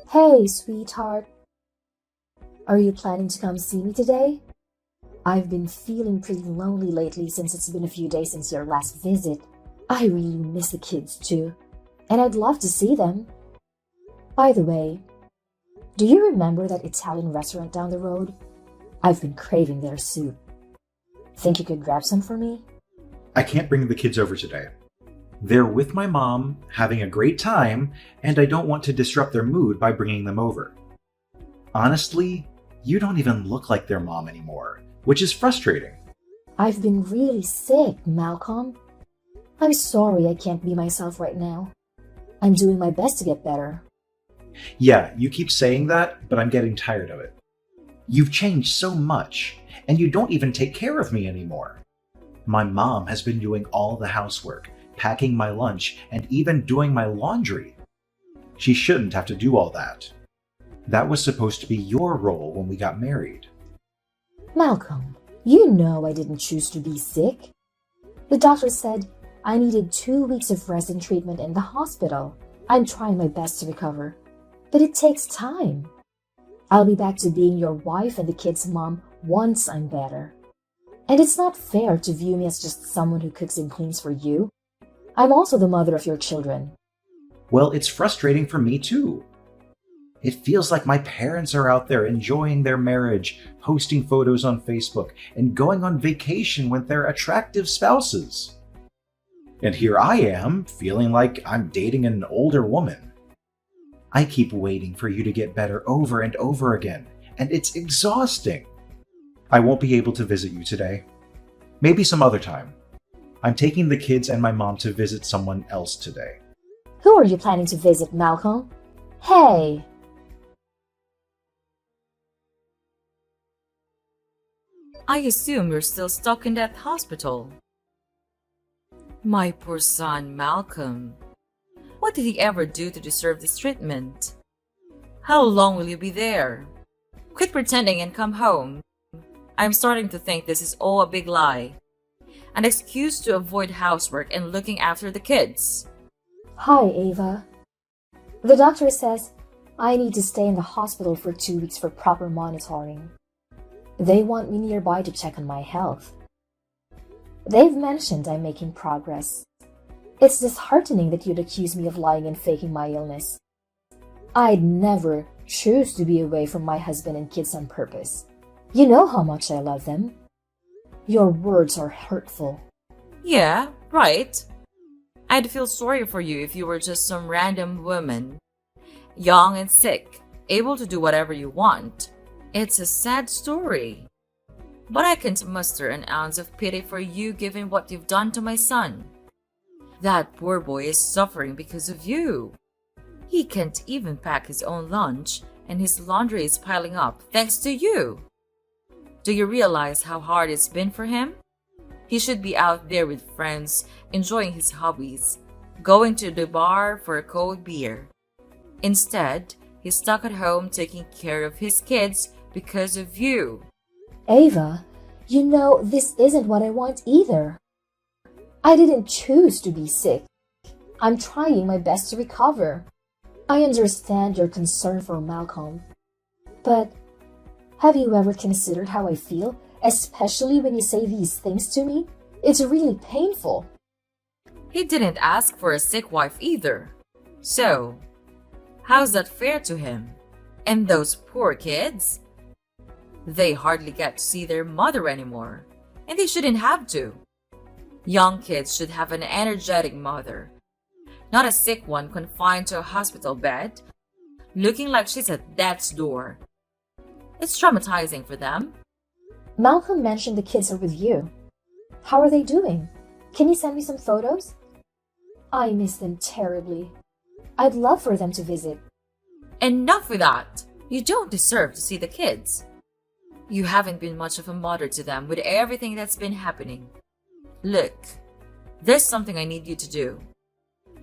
Hey, sweetheart, are you planning to come see me today? I've been feeling pretty lonely lately since it's been a few days since your last visit. I really miss the kids too, and I'd love to see them. By the way, do you remember that Italian restaurant down the road? I've been craving their soup. Think you could grab some for me? I can't bring the kids over today. They're with my mom, having a great time, and I don't want to disrupt their mood by bringing them over. Honestly, you don't even look like their mom anymore, which is frustrating. I've been really sick, Malcolm. I'm sorry I can't be myself right now. I'm doing my best to get better. Yeah, you keep saying that, but I'm getting tired of it. You've changed so much, and you don't even take care of me anymore. My mom has been doing all the housework, packing my lunch, and even doing my laundry. She shouldn't have to do all that. That was supposed to be your role when we got married. Malcolm, you know I didn't choose to be sick. The doctor said I needed 2 weeks of rest and treatment in the hospital. I'm trying my best to recover, but it takes time. I'll be back to being your wife and the kids' mom once I'm better. And it's not fair to view me as just someone who cooks and cleans for you. I'm also the mother of your children. Well, it's frustrating for me too. It feels like my parents are out there enjoying their marriage, posting photos on Facebook, and going on vacation with their attractive spouses. And here I am, feeling like I'm dating an older woman. I keep waiting for you to get better over and over again, and it's exhausting. I won't be able to visit you today. Maybe some other time. I'm taking the kids and my mom to visit someone else today. Who are you planning to visit, Malcolm? Hey! I assume you're still stuck in that hospital. My poor son, Malcolm. What did he ever do to deserve this treatment? How long will you be there? Quit pretending and come home. I'm starting to think this is all a big lie. An excuse to avoid housework and looking after the kids. Hi, Ava. The doctor says I need to stay in the hospital for 2 weeks for proper monitoring. They want me nearby to check on my health. They've mentioned I'm making progress. It's disheartening that you'd accuse me of lying and faking my illness. I'd never choose to be away from my husband and kids on purpose. You know how much I love them. Your words are hurtful. Yeah, right. I'd feel sorry for you if you were just some random woman, young and sick, able to do whatever you want. It's a sad story. But I can't muster an ounce of pity for you given what you've done to my son. That poor boy is suffering because of you. He can't even pack his own lunch, and his laundry is piling up thanks to you. Do you realize how hard it's been for him? He should be out there with friends, enjoying his hobbies, going to the bar for a cold beer. Instead, he's stuck at home taking care of his kids because of you. Ava, you know this isn't what I want either. I didn't choose to be sick. I'm trying my best to recover. I understand your concern for Malcolm. But have you ever considered how I feel, especially when you say these things to me? It's really painful. He didn't ask for a sick wife either. So, how's that fair to him? And those poor kids? They hardly get to see their mother anymore, and they shouldn't have to. Young kids should have an energetic mother, not a sick one confined to a hospital bed, looking like she's at death's door. It's traumatizing for them. Malcolm mentioned the kids are with you. How are they doing? Can you send me some photos? I miss them terribly. I'd love for them to visit. Enough with that. You don't deserve to see the kids. You haven't been much of a mother to them with everything that's been happening. Look, there's something I need you to do.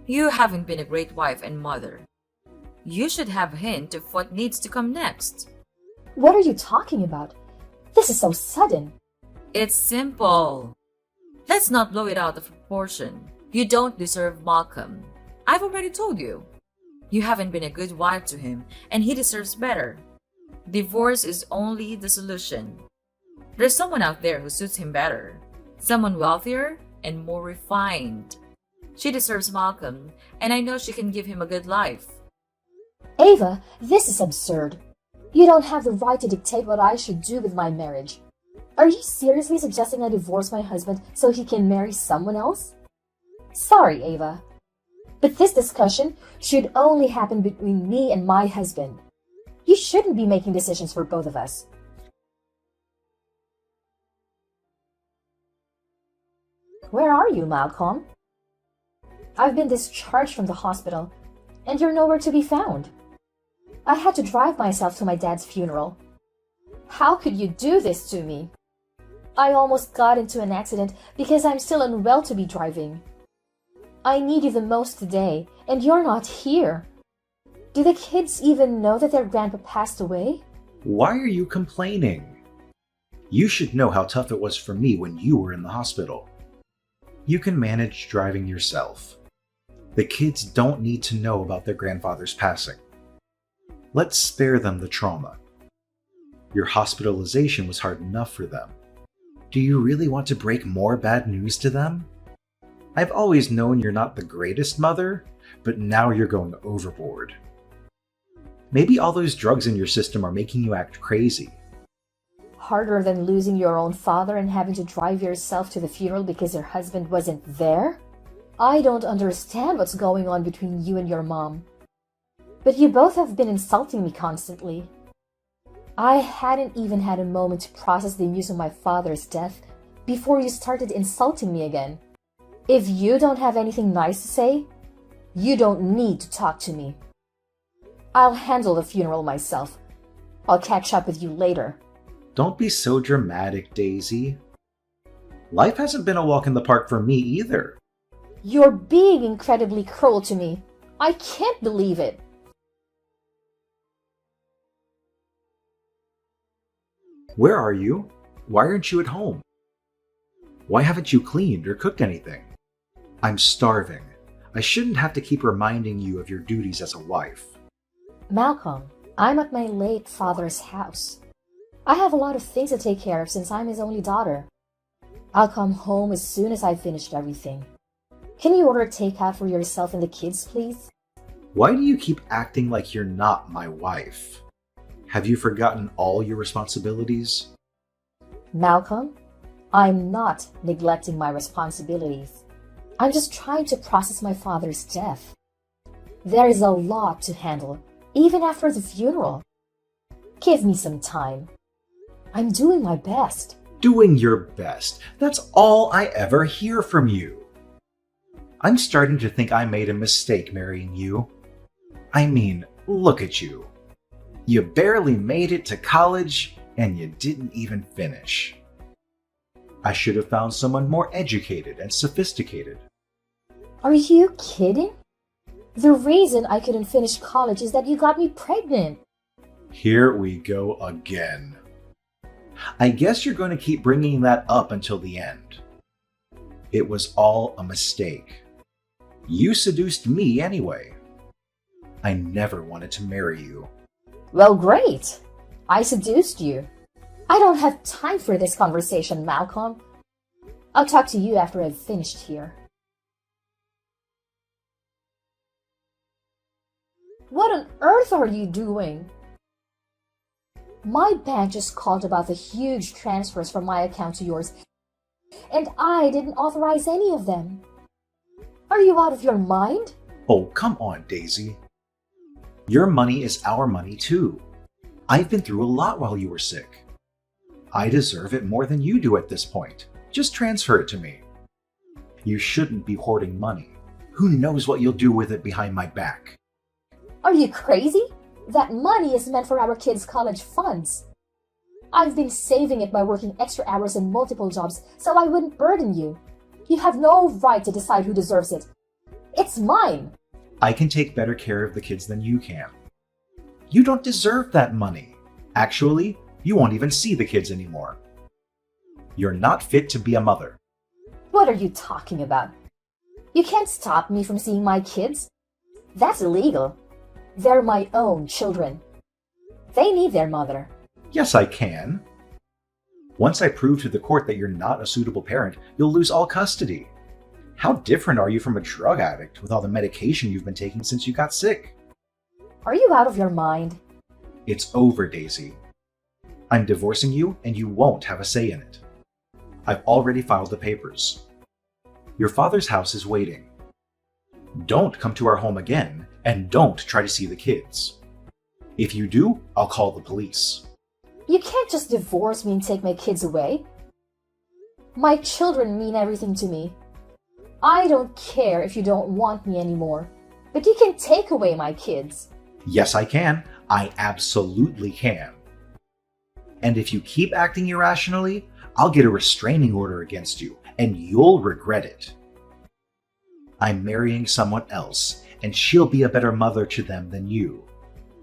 You haven't been a great wife and mother. You should have a hint of what needs to come next. What are you talking about? This is so sudden. It's simple. Let's not blow it out of proportion. You don't deserve Malcolm. I've already told you. You haven't been a good wife to him, and he deserves better. Divorce is only the solution. There's someone out there who suits him better. Someone wealthier and more refined. She deserves Malcolm, and I know she can give him a good life. Ava, this is absurd. You don't have the right to dictate what I should do with my marriage. Are you seriously suggesting I divorce my husband so he can marry someone else? Sorry, Ava, but this discussion should only happen between me and my husband. You shouldn't be making decisions for both of us. Where are you, Malcolm? I've been discharged from the hospital, and you're nowhere to be found. I had to drive myself to my dad's funeral. How could you do this to me? I almost got into an accident because I'm still unwell to be driving. I need you the most today, and you're not here. Do the kids even know that their grandpa passed away? Why are you complaining? You should know how tough it was for me when you were in the hospital. You can manage driving yourself. The kids don't need to know about their grandfather's passing. Let's spare them the trauma. Your hospitalization was hard enough for them. Do you really want to break more bad news to them? I've always known you're not the greatest mother, but now you're going overboard. Maybe all those drugs in your system are making you act crazy. Harder than losing your own father and having to drive yourself to the funeral because your husband wasn't there? I don't understand what's going on between you and your mom. But you both have been insulting me constantly. I hadn't even had a moment to process the news of my father's death before you started insulting me again. If you don't have anything nice to say, you don't need to talk to me. I'll handle the funeral myself. I'll catch up with you later. Don't be so dramatic, Daisy. Life hasn't been a walk in the park for me either. You're being incredibly cruel to me. I can't believe it. Where are you? Why aren't you at home? Why haven't you cleaned or cooked anything? I'm starving. I shouldn't have to keep reminding you of your duties as a wife. Malcolm, I'm at my late father's house. I have a lot of things to take care of since I'm his only daughter. I'll come home as soon as I've finished everything. Can you order takeout for yourself and the kids, please? Why do you keep acting like you're not my wife? Have you forgotten all your responsibilities? Malcolm, I'm not neglecting my responsibilities. I'm just trying to process my father's death. There is a lot to handle, even after the funeral. Give me some time. I'm doing my best. Doing your best. That's all I ever hear from you. I'm starting to think I made a mistake marrying you. I mean, look at you. You barely made it to college, and you didn't even finish. I should have found someone more educated and sophisticated. Are you kidding? The reason I couldn't finish college is that you got me pregnant. Here we go again. I guess you're going to keep bringing that up until the end. It was all a mistake. You seduced me anyway. I never wanted to marry you. Well, great. I seduced you. I don't have time for this conversation, Malcolm. I'll talk to you after I've finished here. What on earth are you doing? My bank just called about the huge transfers from my account to yours, and I didn't authorize any of them. Are you out of your mind? Oh, come on, Daisy. Your money is our money too. I've been through a lot while you were sick. I deserve it more than you do at this point. Just transfer it to me. You shouldn't be hoarding money. Who knows what you'll do with it behind my back? Are you crazy? That money is meant for our kids' college funds. I've been saving it by working extra hours and multiple jobs so I wouldn't burden you. You have no right to decide who deserves it. It's mine. I can take better care of the kids than you can. You don't deserve that money. Actually, you won't even see the kids anymore. You're not fit to be a mother. What are you talking about? You can't stop me from seeing my kids. That's illegal. They're my own children. They need their mother. Yes, I can. Once I prove to the court that you're not a suitable parent, you'll lose all custody. How different are you from a drug addict with all the medication you've been taking since you got sick? Are you out of your mind? It's over, Daisy. I'm divorcing you, and you won't have a say in it. I've already filed the papers. Your father's house is waiting. Don't come to our home again, and don't try to see the kids. If you do, I'll call the police. You can't just divorce me and take my kids away. My children mean everything to me. I don't care if you don't want me anymore, but you can take away my kids. Yes, I can. I absolutely can. And if you keep acting irrationally, I'll get a restraining order against you, and you'll regret it. I'm marrying someone else, and she'll be a better mother to them than you.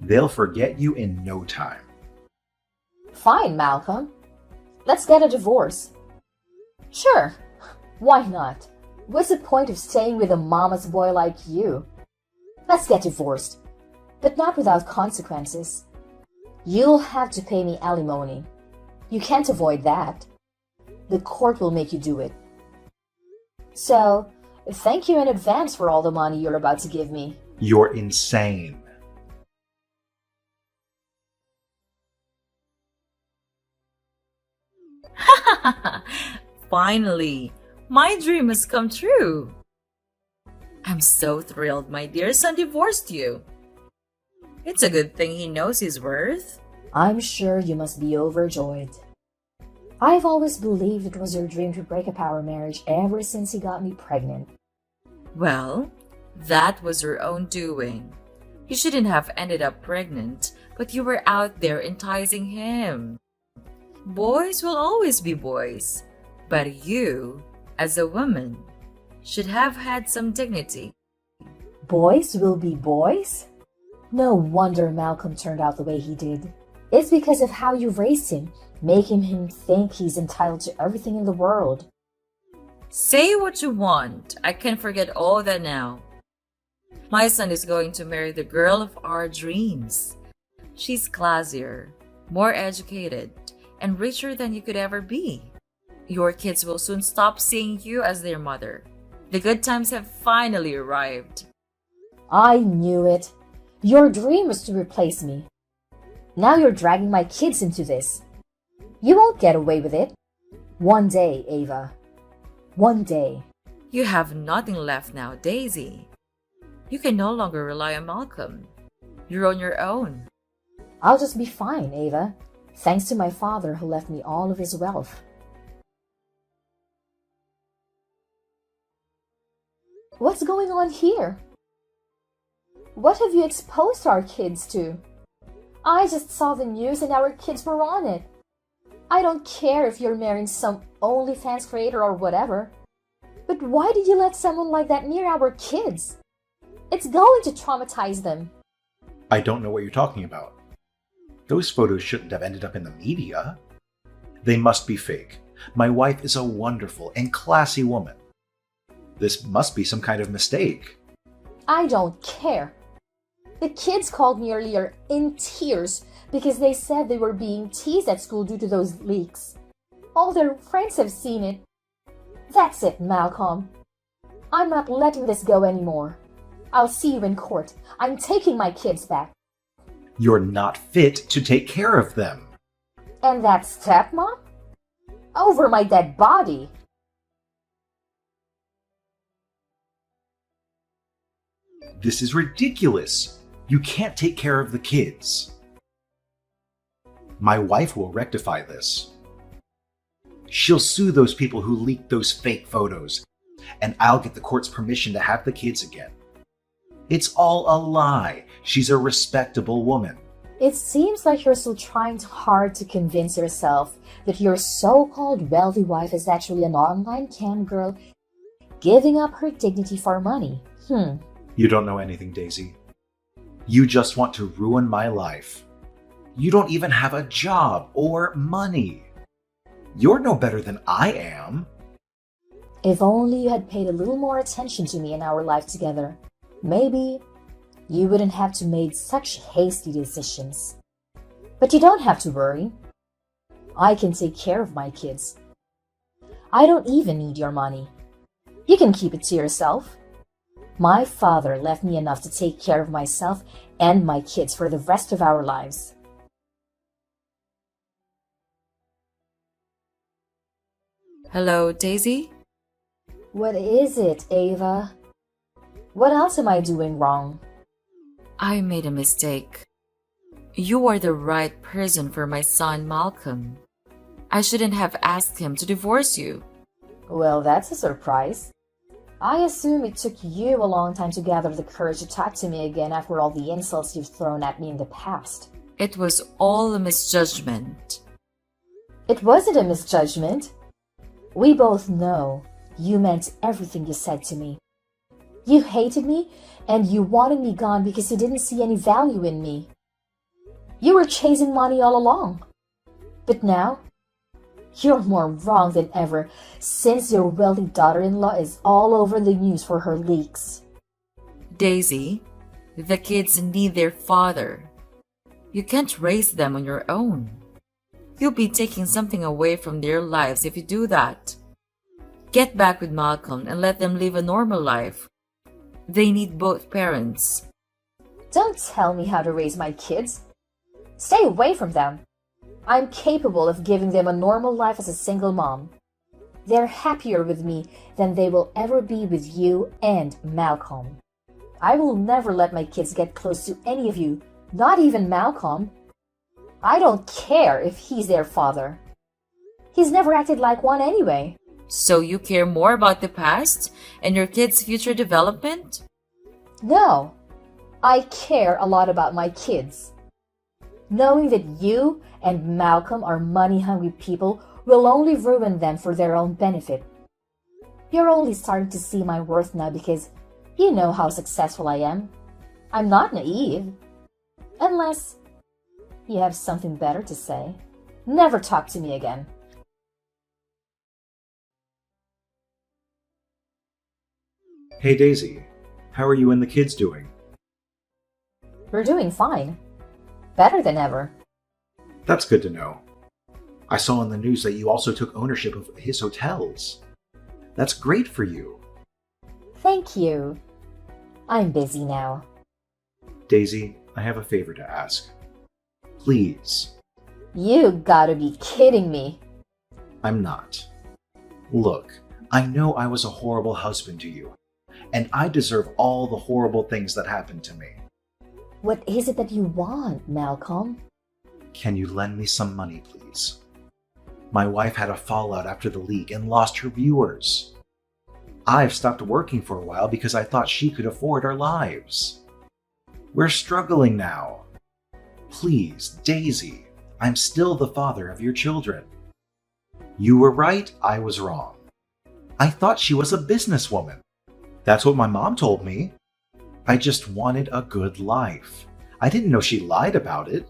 They'll forget you in no time. Fine, Malcolm. Let's get a divorce. Sure, why not? What's the point of staying with a mama's boy like you? Let's get divorced, but not without consequences. You'll have to pay me alimony. You can't avoid that. The court will make you do it. So, thank you in advance for all the money you're about to give me. You're insane. Finally, my dream has come true. I'm so thrilled my dear son divorced you. It's a good thing he knows his worth. I'm sure you must be overjoyed. I've always believed it was your dream to break up our marriage ever since he got me pregnant. Well, that was your own doing. You shouldn't have ended up pregnant, but you were out there enticing him. Boys will always be boys, but you, as a woman, should have had some dignity. Boys will be boys? No wonder Malcolm turned out the way he did. It's because of how you raised him, making him think he's entitled to everything in the world. Say what you want. I can forget all that now. My son is going to marry the girl of our dreams. She's classier, more educated, and richer than you could ever be. Your kids will soon stop seeing you as their mother. The good times have finally arrived. I knew it. Your dream was to replace me. Now you're dragging my kids into this. You won't get away with it. One day, Ava. One day. You have nothing left now, Daisy. You can no longer rely on Malcolm. You're on your own. I'll just be fine, Ava. Thanks to my father who left me all of his wealth. What's going on here? What have you exposed our kids to? I just saw the news and our kids were on it. I don't care if you're marrying some OnlyFans creator or whatever. But why did you let someone like that near our kids? It's going to traumatize them. I don't know what you're talking about. Those photos shouldn't have ended up in the media. They must be fake. My wife is a wonderful and classy woman. This must be some kind of mistake. I don't care. The kids called me earlier in tears because they said they were being teased at school due to those leaks. All their friends have seen it. That's it, Malcolm. I'm not letting this go anymore. I'll see you in court. I'm taking my kids back. You're not fit to take care of them. And that stepmom? Over my dead body. This is ridiculous. You can't take care of the kids. My wife will rectify this. She'll sue those people who leaked those fake photos, and I'll get the court's permission to have the kids again. It's all a lie. She's a respectable woman. It seems like you're still trying hard to convince yourself that your so-called wealthy wife is actually an online cam girl giving up her dignity for money. You don't know anything, Daisy. You just want to ruin my life. You don't even have a job or money. You're no better than I am. If only you had paid a little more attention to me in our life together, maybe you wouldn't have to make such hasty decisions. But you don't have to worry. I can take care of my kids. I don't even need your money. You can keep it to yourself. My father left me enough to take care of myself and my kids for the rest of our lives. Hello, Daisy? What is it, Ava? What else am I doing wrong? I made a mistake. You are the right person for my son, Malcolm. I shouldn't have asked him to divorce you. Well, that's a surprise. I assume it took you a long time to gather the courage to talk to me again after all the insults you've thrown at me in the past. It was all a misjudgment. It wasn't a misjudgment. We both know you meant everything you said to me. You hated me and you wanted me gone because you didn't see any value in me. You were chasing money all along. But now, you're more wrong than ever since your wealthy daughter-in-law is all over the news for her leaks. Daisy, the kids need their father. You can't raise them on your own. You'll be taking something away from their lives if you do that. Get back with Malcolm and let them live a normal life. They need both parents. Don't tell me how to raise my kids. Stay away from them. I'm capable of giving them a normal life as a single mom. They're happier with me than they will ever be with you and Malcolm. I will never let my kids get close to any of you, not even Malcolm. I don't care if he's their father. He's never acted like one anyway. So you care more about the past and your kids' future development? No, I care a lot about my kids. Knowing that you and Malcolm are money-hungry people will only ruin them for their own benefit. You're only starting to see my worth now because you know how successful I am. I'm not naive. Unless you have something better to say. Never talk to me again. Hey Daisy, how are you and the kids doing? We're doing fine. Better than ever. That's good to know. I saw in the news that you also took ownership of his hotels. That's great for you. Thank you. I'm busy now. Daisy, I have a favor to ask. Please. You gotta be kidding me. I'm not. Look, I know I was a horrible husband to you, and I deserve all the horrible things that happened to me. What is it that you want, Malcolm? Can you lend me some money, please? My wife had a fallout after the leak and lost her viewers. I've stopped working for a while because I thought she could afford our lives. We're struggling now. Please, Daisy, I'm still the father of your children. You were right, I was wrong. I thought she was a businesswoman. That's what my mom told me. I just wanted a good life. I didn't know she lied about it.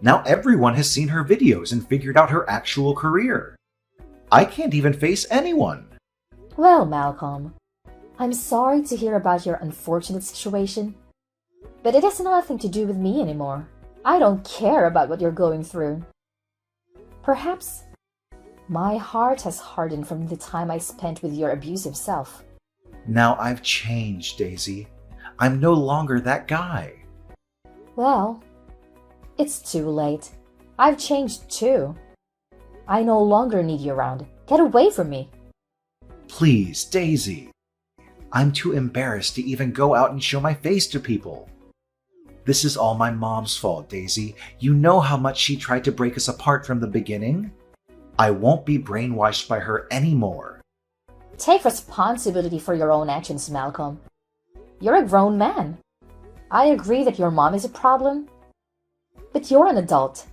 Now everyone has seen her videos and figured out her actual career. I can't even face anyone. Well, Malcolm, I'm sorry to hear about your unfortunate situation, but it has nothing to do with me anymore. I don't care about what you're going through. Perhaps my heart has hardened from the time I spent with your abusive self. Now I've changed, Daisy. I'm no longer that guy. Well, it's too late. I've changed too. I no longer need you around. Get away from me. Please, Daisy. I'm too embarrassed to even go out and show my face to people. This is all my mom's fault, Daisy. You know how much she tried to break us apart from the beginning? I won't be brainwashed by her anymore. Take responsibility for your own actions, Malcolm. You're a grown man. I agree that your mom is a problem, but you're an adult,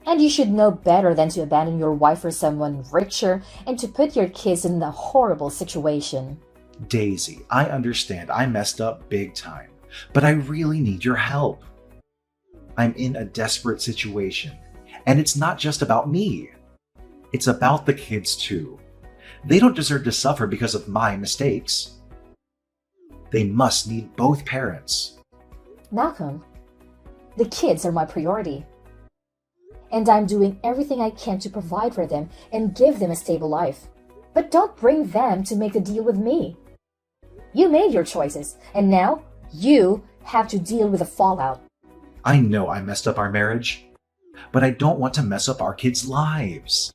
and you should know better than to abandon your wife for someone richer and to put your kids in a horrible situation. Daisy, I understand I messed up big time, but I really need your help. I'm in a desperate situation, and it's not just about me. It's about the kids too. They don't deserve to suffer because of my mistakes. They must need both parents. Malcolm, the kids are my priority. And I'm doing everything I can to provide for them and give them a stable life. But don't bring them to make the deal with me. You made your choices, and now you have to deal with the fallout. I know I messed up our marriage, but I don't want to mess up our kids' lives.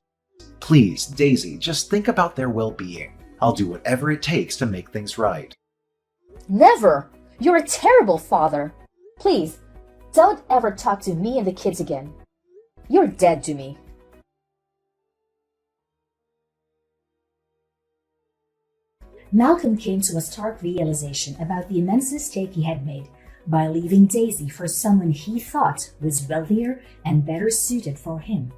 Please, Daisy, just think about their well-being. I'll do whatever it takes to make things right. Never! You're a terrible father. Please, don't ever talk to me and the kids again. You're dead to me. Malcolm came to a stark realization about the immense mistake he had made by leaving Daisy for someone he thought was wealthier and better suited for him.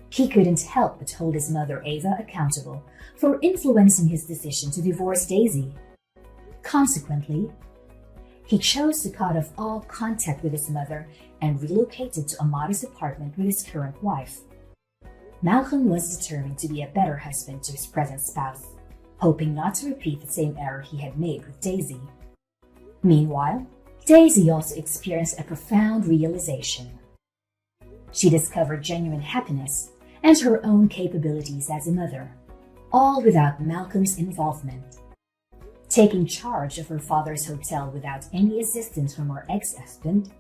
He couldn't help but hold his mother Ava accountable for influencing his decision to divorce Daisy. Consequently, he chose to cut off all contact with his mother and relocated to a modest apartment with his current wife. Malcolm was determined to be a better husband to his present spouse, hoping not to repeat the same error he had made with Daisy. Meanwhile, Daisy also experienced a profound realization. She discovered genuine happiness and her own capabilities as a mother, all without Malcolm's involvement. Taking charge of her father's hotel without any assistance from her ex-husband,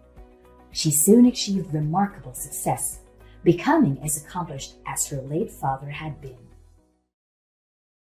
she soon achieved remarkable success, becoming as accomplished as her late father had been.